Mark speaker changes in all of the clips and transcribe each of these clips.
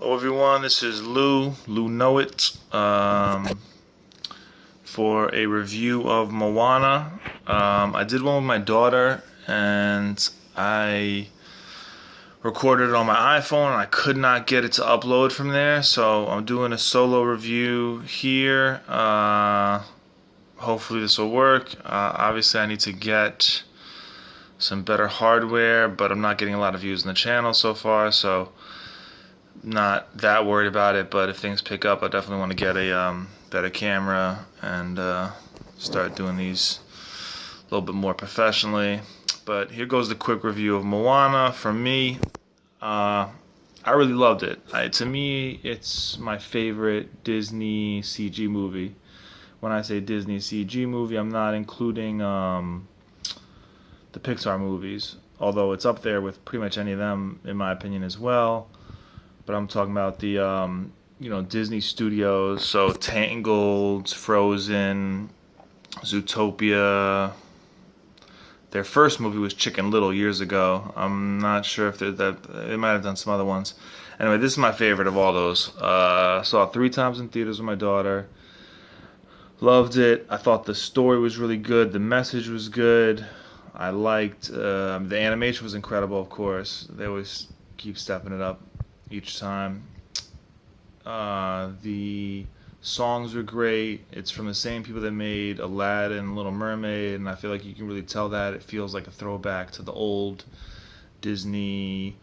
Speaker 1: Hello everyone, this is Lou Know It, for a review of Moana. I did one with my daughter and I recorded it on my iPhone and I could not get it to upload from there, so I'm doing a solo review here. Hopefully this will work. Obviously I need to get some better hardware, but I'm not getting a lot of views on the channel so far, so not that worried about it. But if things pick up, I definitely want to get a better camera and start doing these a little bit more professionally. But here goes the quick review of Moana. From me, I really loved it. To me, it's my favorite Disney CG movie. When I say Disney CG movie, I'm not including the Pixar movies, although it's up there with pretty much any of them in my opinion as well. But I'm talking about the Disney Studios, so Tangled, Frozen, Zootopia. Their first movie was Chicken Little years ago. I'm not sure if they might have done some other ones. Anyway, this is my favorite of all those. Saw it 3 times in theaters with my daughter. Loved it. I thought the story was really good. The message was good. I liked the animation was incredible. Of course, they always keep stepping it up each time. The songs were great. It's from the same people that made Aladdin, Little Mermaid, and I feel like you can really tell that. It feels like a throwback to the old Disney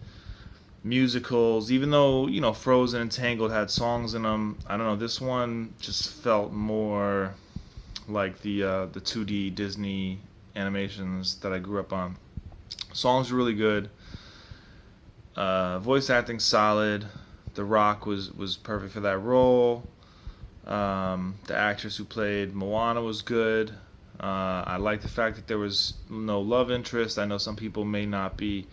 Speaker 1: musicals. Even though, Frozen and Tangled had songs in them, I don't know, this one just felt more like the 2D Disney animations that I grew up on. Songs were really good. Voice acting solid. The Rock was perfect for that role. The actress who played Moana was good. I like the fact that there was no love interest. I know some people may not be,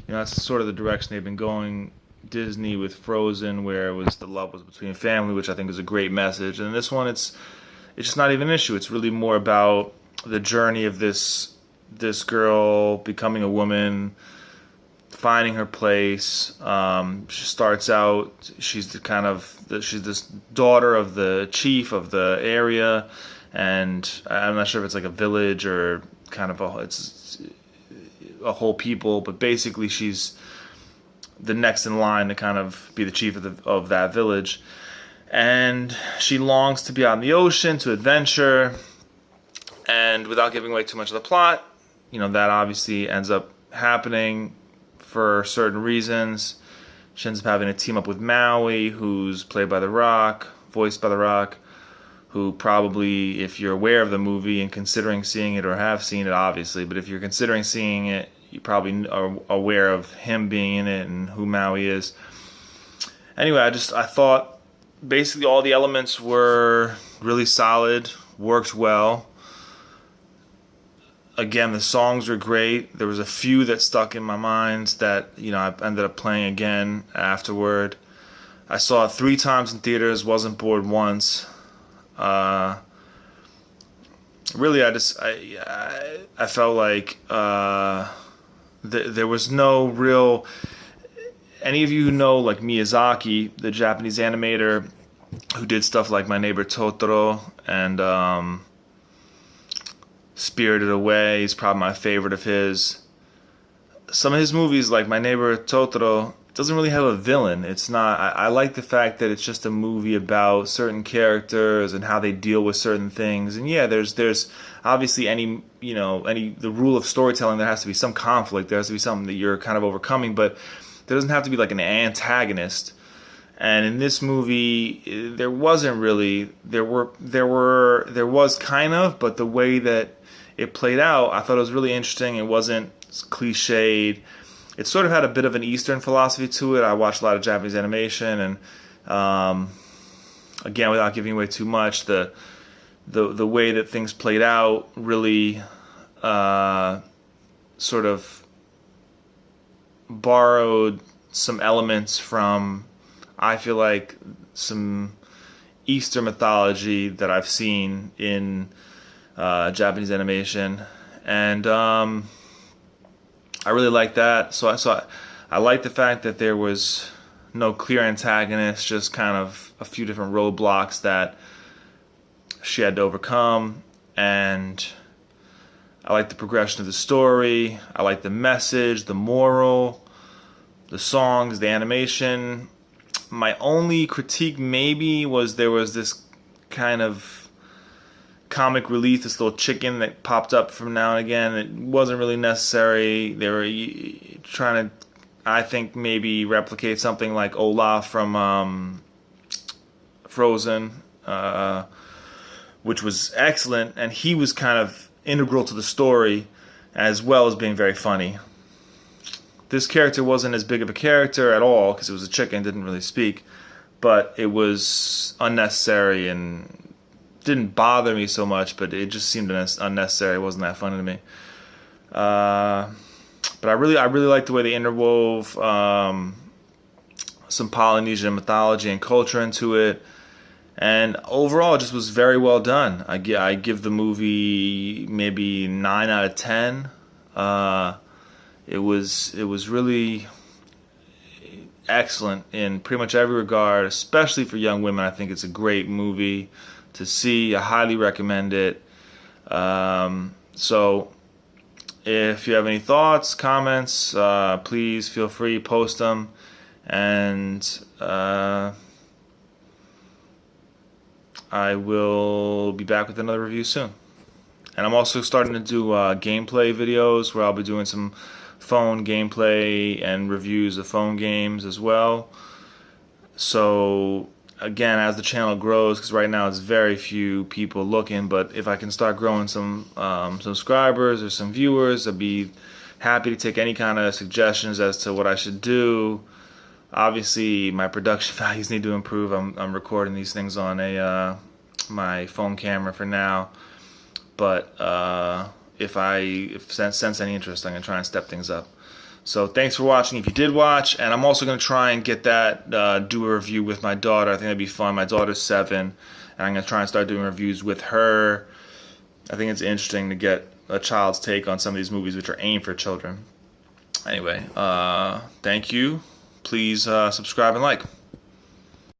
Speaker 1: that's sort of the direction they've been going, Disney, with Frozen, where the love was between family, which I think is a great message. And this one, it's just not even an issue. It's really more about the journey of this girl becoming a woman, finding her place. She starts out, she's this daughter of the chief of the area, and I'm not sure if it's like a village or kind of it's a whole people, but basically she's the next in line to kind of be the chief of that village, and she longs to be out in the ocean to adventure. And without giving away too much of the plot, that obviously ends up happening for certain reasons. She ends up having to team up with Maui, who's played by The Rock, voiced by The Rock, who probably, if you're aware of the movie and considering seeing it, or have seen it obviously, but if you're considering seeing it, you probably are aware of him being in it and who Maui is. Anyway, I thought basically all the elements were really solid, worked well. Again, the songs were great. There was a few that stuck in my mind that, I ended up playing again afterward. I saw it 3 times in theaters, wasn't bored once. Really, I felt like there was no real... Any of you who know, like Miyazaki, the Japanese animator who did stuff like My Neighbor Totoro and Spirited Away is probably my favorite of his. Some of his movies, like My Neighbor Totoro, doesn't really have a villain. It's not. I like the fact that it's just a movie about certain characters and how they deal with certain things. And yeah, there's obviously the rule of storytelling. There has to be some conflict. There has to be something that you're kind of overcoming, but there doesn't have to be like an antagonist. And in this movie, there wasn't really. There was kind of, but the way that it played out, I thought it was really interesting. It wasn't cliched. It sort of had a bit of an Eastern philosophy to it. I watched a lot of Japanese animation, and again, without giving away too much, the way that things played out really sort of borrowed some elements from, I feel like, some Eastern mythology that I've seen in Japanese animation, and I really like that. So I like the fact that there was no clear antagonist, just kind of a few different roadblocks that she had to overcome. And I like the progression of the story. I like the message, the moral, the songs, the animation. My only critique maybe was there was this kind of comic relief, this little chicken that popped up from now and again. It wasn't really necessary. They were trying to, I think, maybe replicate something like Olaf from Frozen, which was excellent, and he was kind of integral to the story as well as being very funny. This character wasn't as big of a character at all because it was a chicken, didn't really speak, but it was unnecessary and didn't bother me so much, but it just seemed unnecessary. It wasn't that funny to me. But I really like the way they interwove some Polynesian mythology and culture into it, and overall, it just was very well done. I give the movie maybe 9 out of 10. It was really excellent in pretty much every regard, especially for young women. I think it's a great movie to see. I highly recommend it. So if you have any thoughts, comments, please feel free to post them. And I will be back with another review soon. And I'm also starting to do gameplay videos where I'll be doing some phone gameplay and reviews of phone games as well. So again, as the channel grows, because right now it's very few people looking, but if I can start growing some subscribers or some viewers, I'd be happy to take any kind of suggestions as to what I should do. Obviously, my production values need to improve. I'm recording these things on my phone camera for now, but if sense any interest, I'm gonna try and step things up. So thanks for watching. If you did watch, and I'm also gonna try and get that do a review with my daughter. I think that'd be fun. My daughter's 7, and I'm gonna try and start doing reviews with her. I think it's interesting to get a child's take on some of these movies which are aimed for children. Anyway, thank you. Please subscribe and like.